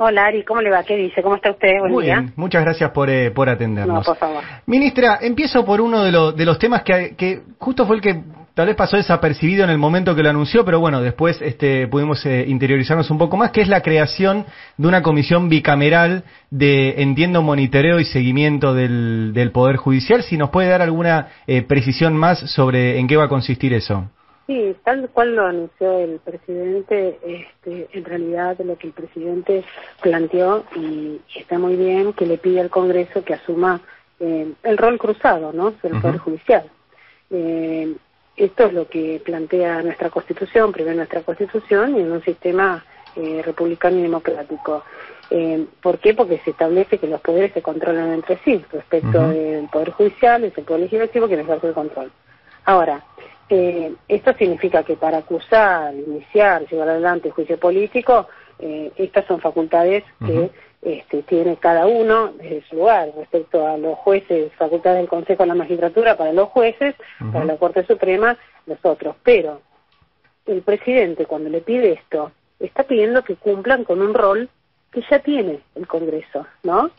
Hola Ari, ¿cómo le va? ¿Qué dice? ¿Cómo está usted? Buen Muy día. bien, muchas gracias por atendernos. No, por favor. Ministra, empiezo por uno de los temas que justo fue el que tal vez pasó desapercibido en el momento que lo anunció, pero bueno, después pudimos interiorizarnos un poco más, que es la creación de una comisión bicameral de, entiendo, monitoreo y seguimiento del Poder Judicial. Si nos puede dar alguna precisión más sobre en qué va a consistir eso. Sí, tal cual lo anunció el presidente, en realidad lo que el presidente planteó, y está muy bien, que le pide al Congreso que asuma el rol cruzado, ¿no?, del Poder Judicial. Esto es lo que plantea nuestra Constitución, prevé nuestra Constitución, y en un sistema republicano y democrático. ¿Por qué? Porque se establece que los poderes se controlan entre sí, respecto del Poder Judicial, es el Poder Legislativo quien ejerce el control. Ahora, esto significa que para acusar, iniciar, llevar adelante juicio político, estas son facultades que tiene cada uno desde su lugar. Respecto a los jueces, facultades del Consejo de la Magistratura para los jueces, para la Corte Suprema, los otros. Pero el presidente, cuando le pide esto, está pidiendo que cumplan con un rol que ya tiene el Congreso, ¿no?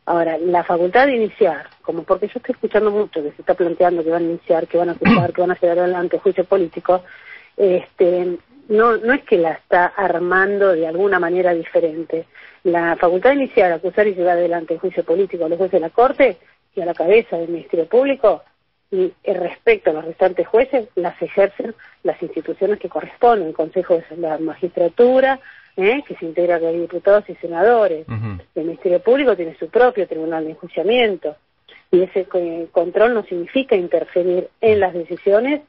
Ahora, la facultad de iniciar, como porque yo estoy escuchando mucho que se está planteando que van a iniciar, que van a acusar, que van a llevar adelante juicio político, no es que la está armando de alguna manera diferente. La facultad de iniciar, acusar y llevar adelante el juicio político a los jueces de la Corte y a la cabeza del Ministerio Público, y respecto a los restantes jueces, las ejercen las instituciones que corresponden, el Consejo de la Magistratura, que se integra de diputados y senadores. El Ministerio Público tiene su propio tribunal de enjuiciamiento, y ese control no significa interferir en las decisiones,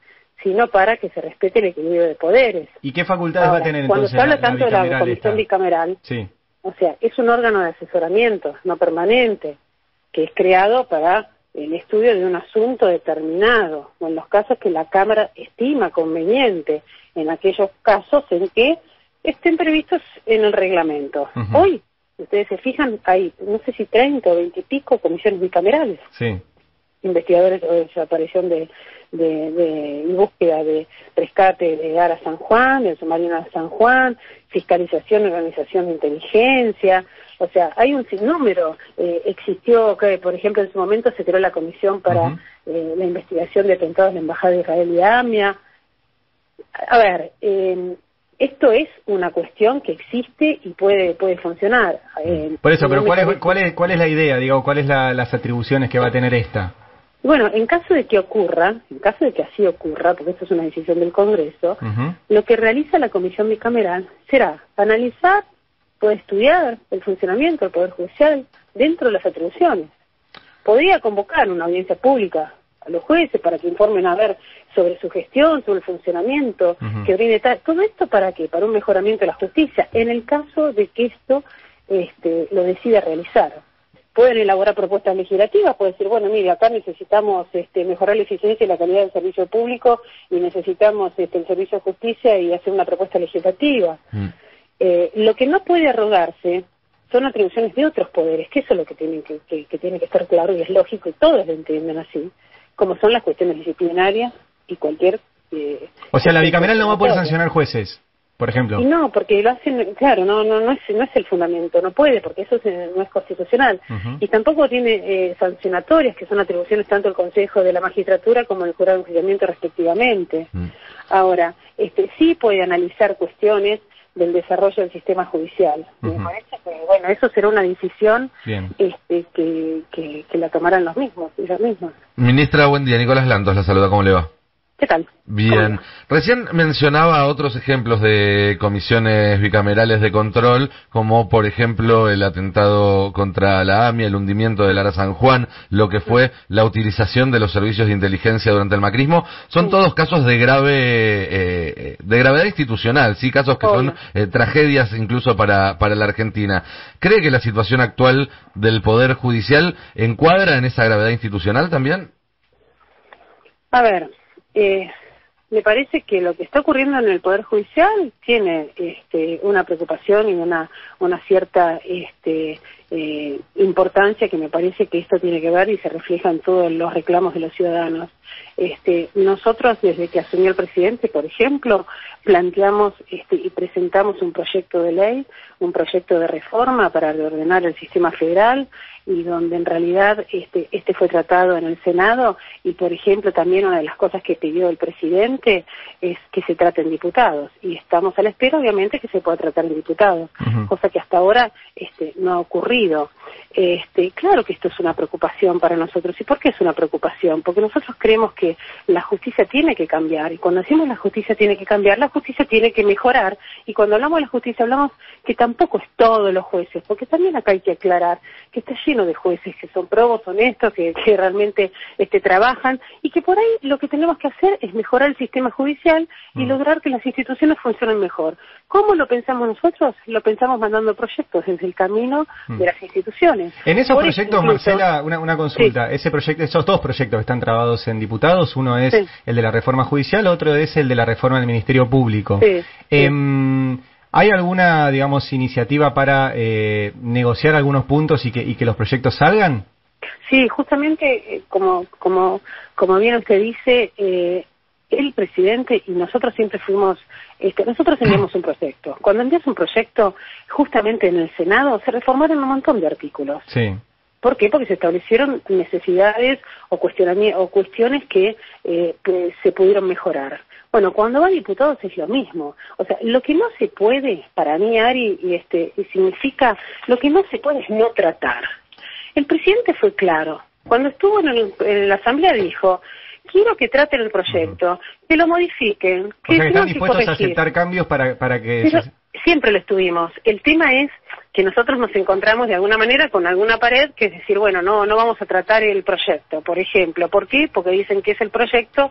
sino para que se respete el equilibrio de poderes. ¿Y qué facultades va a tener entonces cuando se habla tanto de la comisión bicameral, sí, o sea, es un órgano de asesoramiento, no permanente, que es creado para el estudio de un asunto determinado, o en los casos que la Cámara estima conveniente, en aquellos casos en que estén previstos en el reglamento. Hoy, ustedes se fijan, hay, no sé si 30 o 20 y pico comisiones bicamerales. Sí. Investigadores de desaparición y búsqueda de rescate de Ara San Juan, del submarino de San Juan, fiscalización y organización de inteligencia. O sea, hay un sinnúmero. Existió, que por ejemplo, en su momento se creó la comisión para la investigación de atentados de la Embajada de Israel y AMIA. A ver, esto es una cuestión que existe y puede funcionar. Por eso, pero ¿cuál es la idea, digo, cuáles las atribuciones que va a tener esta? Bueno, en caso de que así ocurra, porque esto es una decisión del Congreso, lo que realiza la comisión bicameral será analizar, puede estudiar el funcionamiento del Poder Judicial dentro de las atribuciones. Podría convocar una audiencia pública a los jueces para que informen sobre su gestión, sobre el funcionamiento, que brinde todo esto. ¿Para qué? Para un mejoramiento de la justicia, en el caso de que esto lo decida realizar. Pueden elaborar propuestas legislativas, pueden decir, bueno, mire, acá necesitamos mejorar la eficiencia y la calidad del servicio público, y necesitamos el servicio de justicia, y hacer una propuesta legislativa. Lo que no puede arrogarse son atribuciones de otros poderes, que eso es lo que tiene que estar claro, y es lógico, y todos lo entienden así, como son las cuestiones disciplinarias y cualquier... o sea, la bicameral no va a poder sancionar jueces, por ejemplo. Y no, porque lo hacen, claro, no es el fundamento, no puede, porque eso no es constitucional. Y tampoco tiene sancionatorias, que son atribuciones tanto del Consejo de la Magistratura como del Jurado de Enjuiciamiento respectivamente. Ahora, sí puede analizar cuestiones del desarrollo del sistema judicial. Me parece que, bueno, eso será una decisión que la tomarán ellos mismos. Ministra, buen día. Nicolás Lantos la saluda. ¿Cómo le va? ¿Qué tal? Bien. Recién mencionaba otros ejemplos de comisiones bicamerales de control, como por ejemplo el atentado contra la AMIA, el hundimiento del Ara San Juan, lo que fue la utilización de los servicios de inteligencia durante el macrismo. Son todos casos de gravedad institucional, sí, casos que son tragedias incluso para la Argentina. ¿Cree que la situación actual del Poder Judicial encuadra en esa gravedad institucional también? A ver, me parece que lo que está ocurriendo en el Poder Judicial tiene una preocupación y una cierta importancia que me parece que esto tiene que ver y se refleja en todos los reclamos de los ciudadanos. Nosotros, desde que asumió el presidente, por ejemplo, planteamos y presentamos un proyecto de ley, un proyecto de reforma para reordenar el sistema federal, y donde en realidad este fue tratado en el Senado, y por ejemplo también una de las cosas que pidió el presidente es que se traten diputados, y estamos a la espera obviamente que se pueda tratar en diputados, cosa que hasta ahora no ha ocurrido. Claro que esto es una preocupación para nosotros. ¿Y por qué es una preocupación? Porque nosotros creemos que la justicia tiene que cambiar, y cuando decimos la justicia tiene que cambiar, la justicia tiene que mejorar, y cuando hablamos de la justicia hablamos que tampoco es todos los jueces, porque también acá hay que aclarar que está lleno de jueces que son probos, honestos, que realmente trabajan, y que por ahí lo que tenemos que hacer es mejorar el sistema judicial y lograr que las instituciones funcionen mejor. ¿Cómo lo pensamos nosotros? Lo pensamos mandando proyectos desde el camino de las instituciones. En esos por proyectos, incluso, Marcela, una consulta. Sí. Esos dos proyectos están trabados en diputados. Uno es el de la reforma judicial, otro es el de la reforma del Ministerio Público. ¿Hay alguna, digamos, iniciativa para negociar algunos puntos y que los proyectos salgan? Sí, justamente, como bien usted dice, el presidente y nosotros siempre fuimos, nosotros enviamos un proyecto. Cuando envías un proyecto, justamente en el Senado se reformaron un montón de artículos. Sí. ¿Por qué? Porque se establecieron necesidades o cuestiones que se pudieron mejorar. Bueno, cuando va a diputados es lo mismo. O sea, lo que no se puede, para mí, Ari, significa, lo que no se puede es no tratar. El presidente fue claro. Cuando estuvo en la Asamblea dijo, quiero que traten el proyecto, que lo modifiquen. O sea, que están dispuestos a aceptar cambios para que... Pero siempre lo estuvimos. El tema es que nosotros nos encontramos de alguna manera con alguna pared, que es decir, bueno, no vamos a tratar el proyecto, por ejemplo. ¿Por qué? Porque dicen que es el proyecto,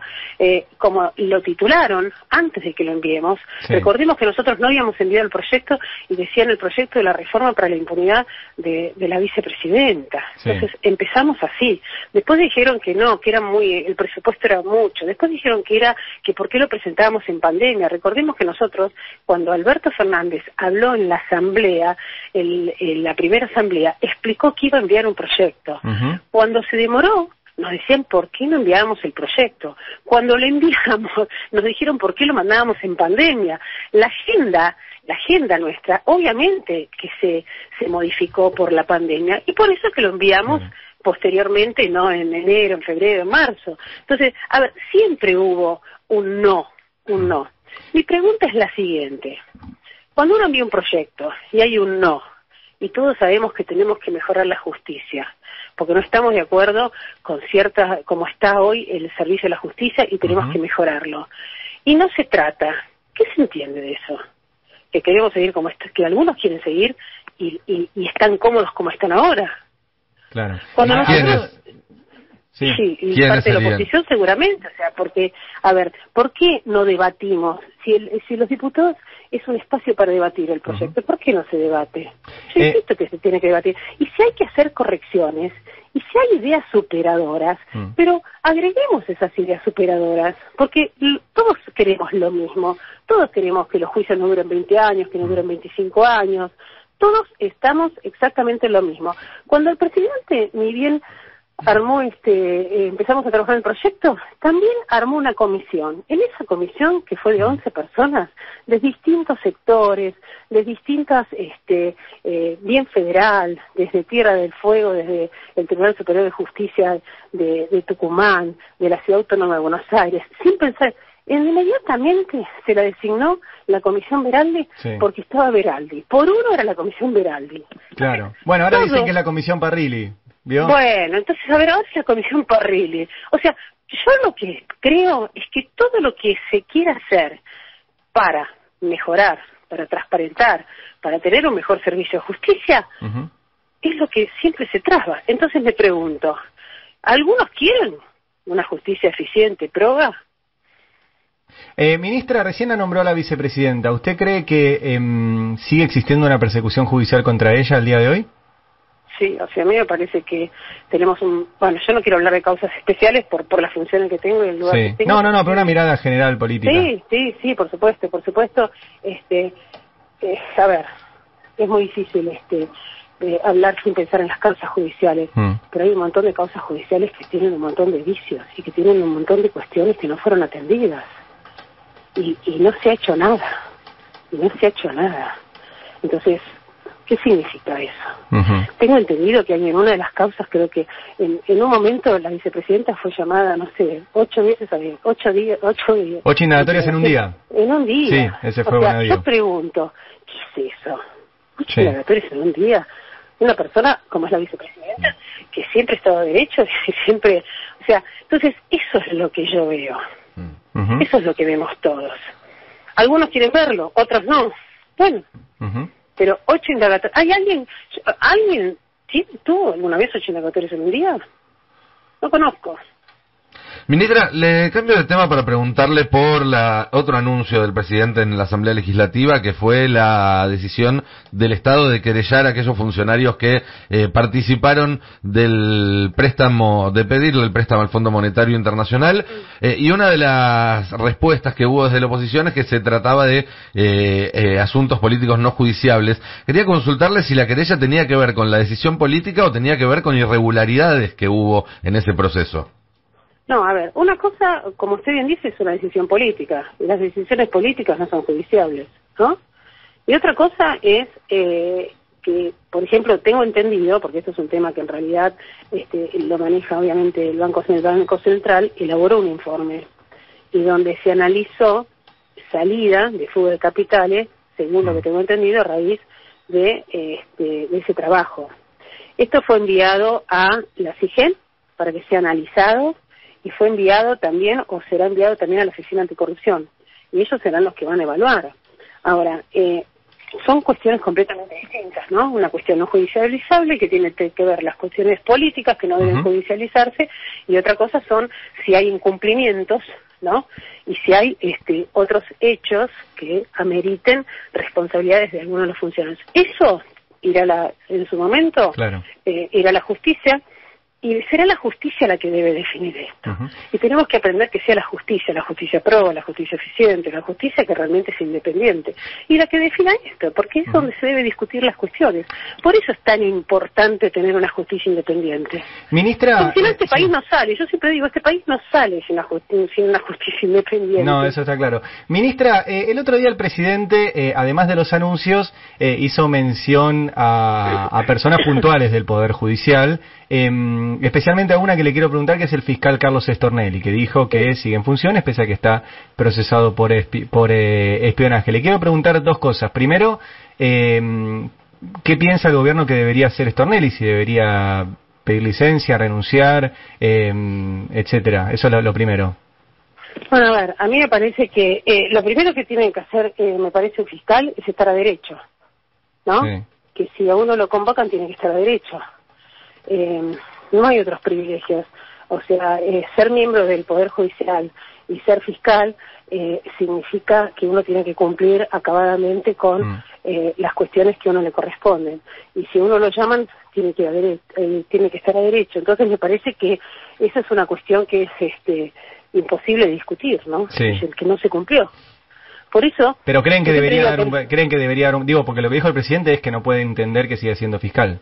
como lo titularon antes de que lo enviemos. Sí. Recordemos que nosotros no habíamos enviado el proyecto y decían el proyecto de la reforma para la impunidad de la vicepresidenta. Sí. Entonces empezamos así. Después dijeron que no, que era el presupuesto era mucho. Después dijeron que por qué lo presentábamos en pandemia. Recordemos que nosotros, cuando Alberto Fernández habló en la Asamblea, la primera asamblea, explicó que iba a enviar un proyecto. Cuando se demoró, nos decían por qué no enviábamos el proyecto. Cuando lo enviamos, nos dijeron por qué lo mandábamos en pandemia. La agenda nuestra, obviamente que se modificó por la pandemia, y por eso es que lo enviamos posteriormente, no en enero, en febrero, en marzo. Entonces, a ver, siempre hubo un no. Mi pregunta es la siguiente. Cuando uno envía un proyecto y hay un no, y todos sabemos que tenemos que mejorar la justicia, porque no estamos de acuerdo con como está hoy el servicio de la justicia y tenemos que mejorarlo. Y no se trata, ¿qué se entiende de eso? Que queremos seguir como que algunos quieren seguir y están cómodos como están ahora. Claro. Cuando nosotros... Sí, y parte de la oposición seguramente, o sea, porque, a ver, ¿por qué no debatimos? Si los diputados es un espacio para debatir el proyecto, ¿por qué no se debate? Yo insisto que se tiene que debatir. Y si hay que hacer correcciones, y si hay ideas superadoras, pero agreguemos esas ideas superadoras, porque todos queremos lo mismo, todos queremos que los juicios no duren 20 años, que no duren 25 años, todos estamos exactamente en lo mismo. Cuando el presidente, ni bien armó empezamos a trabajar en el proyecto, también armó una comisión. En esa comisión, que fue de 11 personas, de distintos sectores, de distintas, bien federal, desde Tierra del Fuego, desde el Tribunal Superior de Justicia de Tucumán, de la Ciudad Autónoma de Buenos Aires, sin pensar, inmediatamente se la designó la Comisión Veraldi, porque estaba Veraldi. Por uno era la Comisión Veraldi. Claro. Bueno, ahora dicen que es la Comisión Parrilli. ¿Vio? Bueno, entonces, a ver, ahora es la Comisión Parrilli. O sea, yo lo que creo es que todo lo que se quiera hacer para mejorar, para transparentar, para tener un mejor servicio de justicia, es lo que siempre se traba. Entonces me pregunto, ¿algunos quieren una justicia eficiente, proba? Ministra, recién la nombró a la vicepresidenta. ¿Usted cree que sigue existiendo una persecución judicial contra ella al día de hoy? Sí, o sea, a mí me parece que tenemos bueno, yo no quiero hablar de causas especiales por las funciones que tengo y el lugar que tengo. No, pero una mirada general política. Sí, por supuesto. A ver, es muy difícil hablar sin pensar en las causas judiciales, pero hay un montón de causas judiciales que tienen un montón de vicios y que tienen un montón de cuestiones que no fueron atendidas y no se ha hecho nada, entonces ¿qué significa eso? Tengo entendido que en una de las causas, creo que en un momento la vicepresidenta fue llamada, no sé, 8 indagatorias en un día. En un día. Sí, ese fue un día. Yo pregunto, ¿qué es eso? 8 indagatorias en un día. Una persona como es la vicepresidenta, que siempre ha estado derecho, que siempre... O sea, entonces eso es lo que yo veo. Eso es lo que vemos todos. Algunos quieren verlo, otros no. Bueno, pero 8 indagatorias... ¿Alguien tuvo alguna vez 8 indagatorias en un día? No conozco. Ministra, le cambio de tema para preguntarle por otro anuncio del presidente en la Asamblea Legislativa, que fue la decisión del Estado de querellar a aquellos funcionarios que participaron del préstamo, de pedirle el préstamo al Fondo Monetario Internacional, y una de las respuestas que hubo desde la oposición es que se trataba de asuntos políticos no judiciables. Quería consultarle si la querella tenía que ver con la decisión política o tenía que ver con irregularidades que hubo en ese proceso. No, a ver, una cosa, como usted bien dice, es una decisión política, y las decisiones políticas no son judiciables, ¿no? Y otra cosa es que, por ejemplo, tengo entendido, porque esto es un tema que en realidad lo maneja obviamente el Banco Central, elaboró un informe, y donde se analizó salida de fuga de capitales, según lo que tengo entendido, a raíz de ese trabajo. Esto fue enviado a la CIGEN para que sea analizado, y fue enviado también, o será enviado también a la Oficina Anticorrupción, y ellos serán los que van a evaluar. Ahora, son cuestiones completamente distintas, ¿no? Una cuestión no judicializable que tiene que ver las cuestiones políticas que no deben judicializarse, y otra cosa son si hay incumplimientos, ¿no? Y si hay otros hechos que ameriten responsabilidades de algunos de los funcionarios. Eso irá en su momento, irá a la justicia. Y será la justicia la que debe definir esto. Y tenemos que aprender que sea la justicia proba, la justicia eficiente, la justicia que realmente es independiente. Y la que defina esto, porque es donde se debe discutir las cuestiones. Por eso es tan importante tener una justicia independiente. Ministra... Porque si no, este país no sale. Yo siempre digo, este país no sale sin una justicia independiente. No, eso está claro. Ministra, el otro día el presidente, además de los anuncios, hizo mención a personas puntuales del Poder Judicial, especialmente a una que le quiero preguntar, que es el fiscal Carlos Stornelli, que dijo que sigue en funciones pese a que está procesado por espionaje. Le quiero preguntar dos cosas. Primero, ¿qué piensa el gobierno que debería hacer Stornelli? Si debería pedir licencia, renunciar, etcétera. Eso es lo primero. Bueno, a ver, a mí me parece que lo primero que tiene que hacer, me parece, un fiscal es estar a derecho, ¿no? Sí. Que si a uno lo convocan tiene que estar a derecho. No hay otros privilegios. O sea, ser miembro del Poder Judicial y ser fiscal significa que uno tiene que cumplir acabadamente con las cuestiones que a uno le corresponden. Y si uno lo llaman, tiene que estar a derecho. Entonces me parece que esa es una cuestión que es imposible de discutir, ¿no? Sí. Es el que no se cumplió. Por eso... Pero creen que debería dar un... Digo, porque lo que dijo el presidente es que no puede entender que siga siendo fiscal.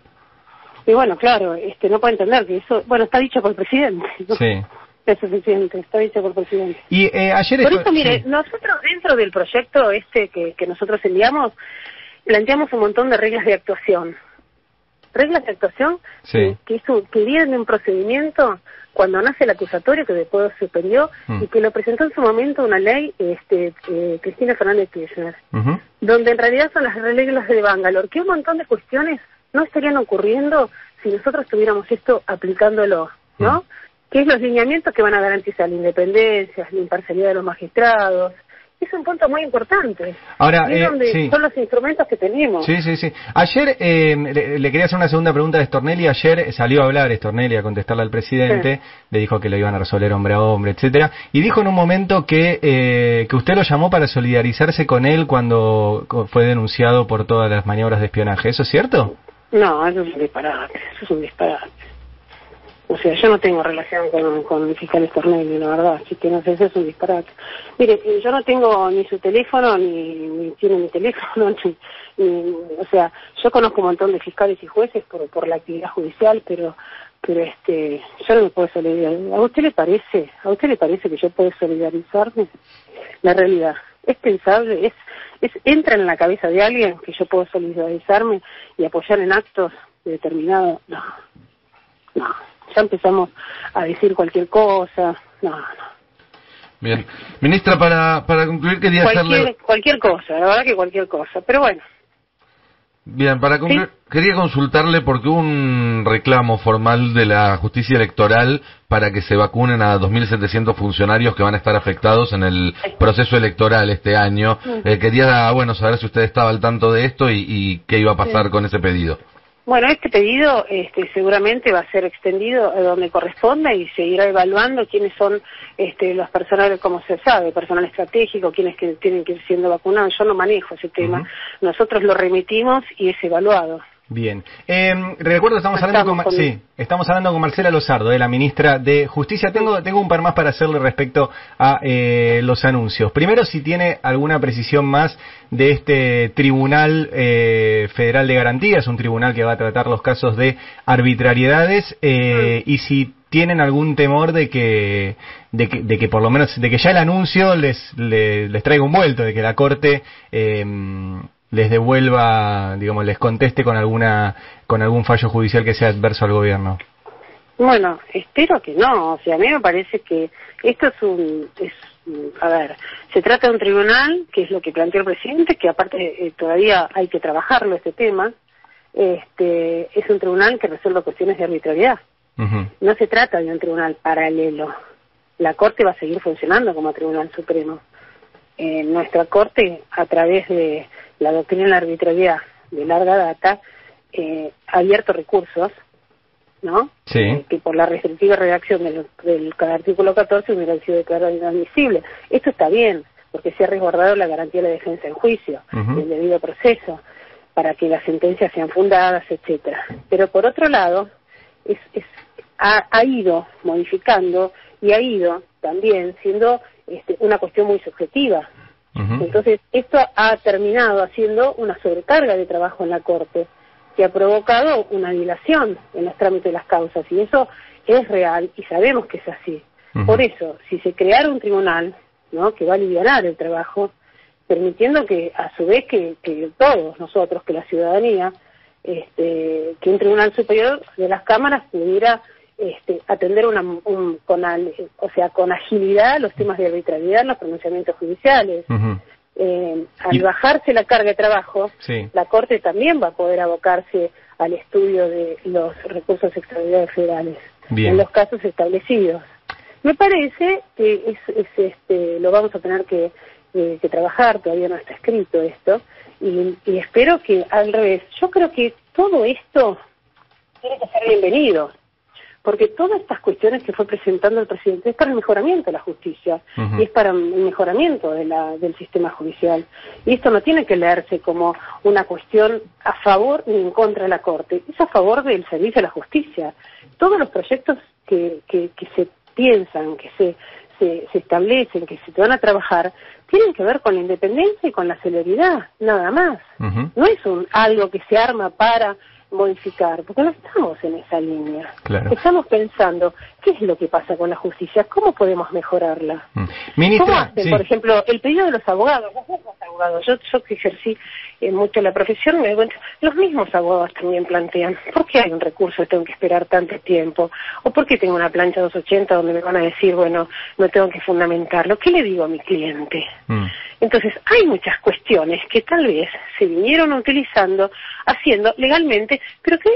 Y bueno, claro, no puede entender que eso... Bueno, está dicho por el presidente, ¿no? Sí. Es suficiente, está dicho por el presidente. Y ayer... Por eso, mire, nosotros dentro del proyecto que nosotros enviamos, planteamos un montón de reglas de actuación. Reglas de actuación que vienen de un procedimiento cuando nace el acusatorio, que después suspendió, y que lo presentó en su momento una ley, Cristina Fernández Kirchner, donde en realidad son las reglas de Bangalore, que un montón de cuestiones no estarían ocurriendo si nosotros tuviéramos esto aplicándolo, ¿no? Que es los lineamientos que van a garantizar la independencia, la imparcialidad de los magistrados. Es un punto muy importante. Ahora, son los instrumentos que tenemos. Sí. Ayer, le quería hacer una segunda pregunta de Stornelli. Ayer salió a hablar Stornelli a contestarle al presidente. Le dijo que lo iban a resolver hombre a hombre, etcétera. Y dijo en un momento que usted lo llamó para solidarizarse con él cuando fue denunciado por todas las maniobras de espionaje. ¿Eso es cierto? No, eso es un disparate. O sea, yo no tengo relación con el fiscal Stornelli, la verdad, así que no sé, eso es un disparate. Mire, yo no tengo ni su teléfono, ni tiene mi teléfono, o sea, yo conozco un montón de fiscales y jueces por la actividad judicial, pero yo no me puedo solidarizar. ¿A usted le parece que yo puedo solidarizarme? La realidad, ¿es pensable? ¿Entra en la cabeza de alguien que yo puedo solidarizarme y apoyar en actos determinados? No. Ya empezamos a decir cualquier cosa. No. Bien. Ministra, para concluir quería hacerle... Cualquier cosa, la verdad que cualquier cosa, pero bueno. Bien, para concluir, ¿Sí? Quería consultarle porque hubo un reclamo formal de la justicia electoral para que se vacunen a 2.700 funcionarios que van a estar afectados en el proceso electoral este año. Quería, saber si usted estaba al tanto de esto y qué iba a pasar con ese pedido. Bueno, este pedido seguramente va a ser extendido a donde corresponda y se irá evaluando quiénes son los personales, como se sabe, personal estratégico, quienes que tienen que ir siendo vacunados. Yo no manejo ese tema. Nosotros lo remitimos y es evaluado. Bien. Recuerdo, estamos hablando con Marcela Lozardo, la ministra de Justicia. Tengo un par más para hacerle respecto a los anuncios. Primero, si tiene alguna precisión más de este Tribunal Federal de Garantías, un tribunal que va a tratar los casos de arbitrariedades, y si tienen algún temor de que por lo menos, de que ya el anuncio les traiga un vuelto, de que la Corte les devuelva, les conteste con algún fallo judicial que sea adverso al gobierno. Bueno, espero que no. O sea, a mí me parece que esto se trata de un tribunal, que es lo que planteó el presidente, que aparte todavía hay que trabajarlo este tema. Es un tribunal que resuelve cuestiones de arbitrariedad. No se trata de un tribunal paralelo. La Corte va a seguir funcionando como Tribunal Supremo. Nuestra Corte, a través de la doctrina de la arbitrariedad de larga data, ha abierto recursos, ¿no? Sí. Que por la restrictiva redacción del artículo 14 hubieran sido declarados inadmisibles. Esto está bien, porque se ha resguardado la garantía de la defensa en juicio, del debido proceso, para que las sentencias sean fundadas, etcétera. Pero por otro lado, ha ido modificando y ha ido también siendo una cuestión muy subjetiva. Entonces, esto ha terminado haciendo una sobrecarga de trabajo en la Corte, que ha provocado una dilación en los trámites de las causas, y eso es real y sabemos que es así. Por eso, si se creara un tribunal, ¿no?, que va a aliviar el trabajo, permitiendo que, a su vez, que todos nosotros, que la ciudadanía, que un tribunal superior de las cámaras pudiera atender con agilidad los temas de arbitrariedad en los pronunciamientos judiciales. Al bajarse la carga de trabajo, la Corte también va a poder abocarse al estudio de los recursos extraordinarios federales en los casos establecidos. Me parece que lo vamos a tener que trabajar, todavía no está escrito esto, y espero que al revés. Yo creo que todo esto tiene que ser bienvenido, porque todas estas cuestiones que fue presentando el presidente es para el mejoramiento de la justicia y es para el mejoramiento del sistema judicial. Y esto no tiene que leerse como una cuestión a favor ni en contra de la Corte, es a favor del servicio a la justicia. Todos los proyectos que se piensan, que se establecen, que se van a trabajar, tienen que ver con la independencia y con la celeridad, nada más. No es algo que se arma para modificar, porque no estamos en esa línea. Claro. Estamos pensando, ¿qué es lo que pasa con la justicia? ¿Cómo podemos mejorarla? Ministra, ¿Cómo hacen, por ejemplo, el pedido de los abogados? Los mismos abogados, yo que ejercí mucho la profesión, me doy cuenta, los mismos abogados también plantean, ¿por qué hay un recurso y tengo que esperar tanto tiempo? ¿O por qué tengo una plancha 280 donde me van a decir, bueno, no tengo que fundamentarlo? ¿Qué le digo a mi cliente? Entonces, hay muchas cuestiones que tal vez se vinieron utilizando, haciendo legalmente, pero que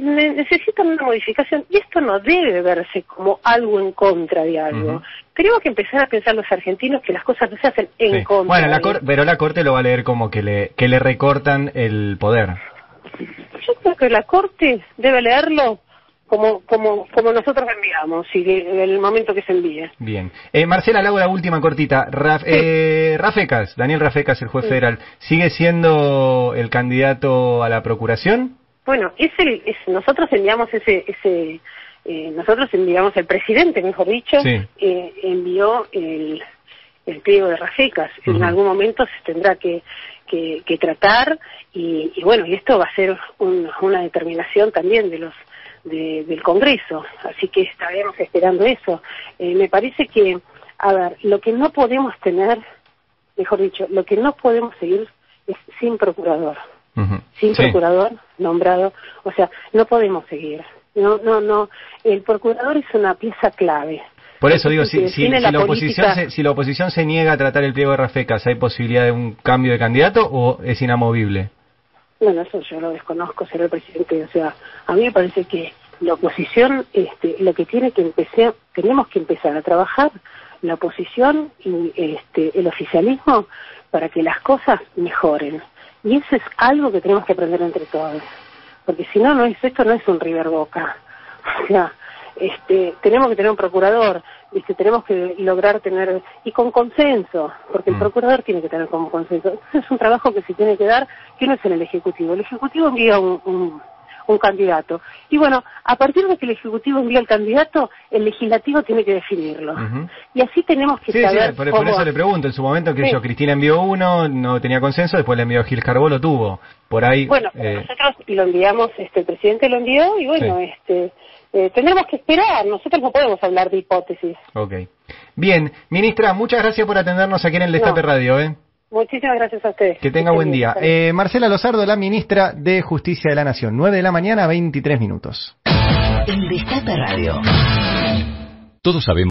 necesitan una modificación, y esto no debe verse como algo en contra de algo. Tenemos que empezar a pensar los argentinos que las cosas no se hacen en contra. Bueno, pero la Corte lo va a leer como que le recortan el poder. Yo creo que la Corte debe leerlo como nosotros enviamos, y en el momento que se envíe. Bien. Marcela, le hago la última cortita. Rafecas, Daniel Rafecas, el juez federal, ¿sigue siendo el candidato a la procuración? Bueno, nosotros enviamos ese nosotros enviamos, el presidente, mejor dicho, sí, envió el pliego de Rafecas. En algún momento se tendrá que tratar y bueno, y esto va a ser una determinación también del Congreso, así que estaremos esperando eso. Me parece que, a ver, lo que no podemos tener, mejor dicho, lo que no podemos seguir es sin procurador, sin procurador nombrado, o sea, no podemos seguir. No, el procurador es una pieza clave. Por eso digo, si la oposición se niega a tratar el pliego de Rafecas, ¿hay posibilidad de un cambio de candidato o es inamovible? Bueno, eso yo lo desconozco, será el presidente. O sea, a mí me parece que la oposición, lo que tenemos que empezar a trabajar, la oposición y el oficialismo, para que las cosas mejoren. Y eso es algo que tenemos que aprender entre todos. Porque si no, esto no es un River Boca. O sea, tenemos que tener un procurador, tenemos que lograr tener, y con consenso, porque el procurador tiene que tener como consenso. Entonces es un trabajo que se tiene que dar, que no es en el Ejecutivo. El Ejecutivo envía un candidato. Y bueno, a partir de que el Ejecutivo envía el candidato, el Legislativo tiene que definirlo. Y así tenemos que saber por eso le pregunto, en su momento que Cristina envió uno, no tenía consenso, después le envió Gil Carbó, lo tuvo. Por ahí... Bueno, nosotros lo enviamos, el presidente lo envió, y bueno, tendremos que esperar, nosotros no podemos hablar de hipótesis. Ok. Bien, ministra, muchas gracias por atendernos aquí en el Destape Radio, Muchísimas gracias a ustedes. Que tenga buen día. Marcela Lozardo, la ministra de Justicia de la Nación. 9 de la mañana, 23 minutos. El Destape Radio. Todos sabemos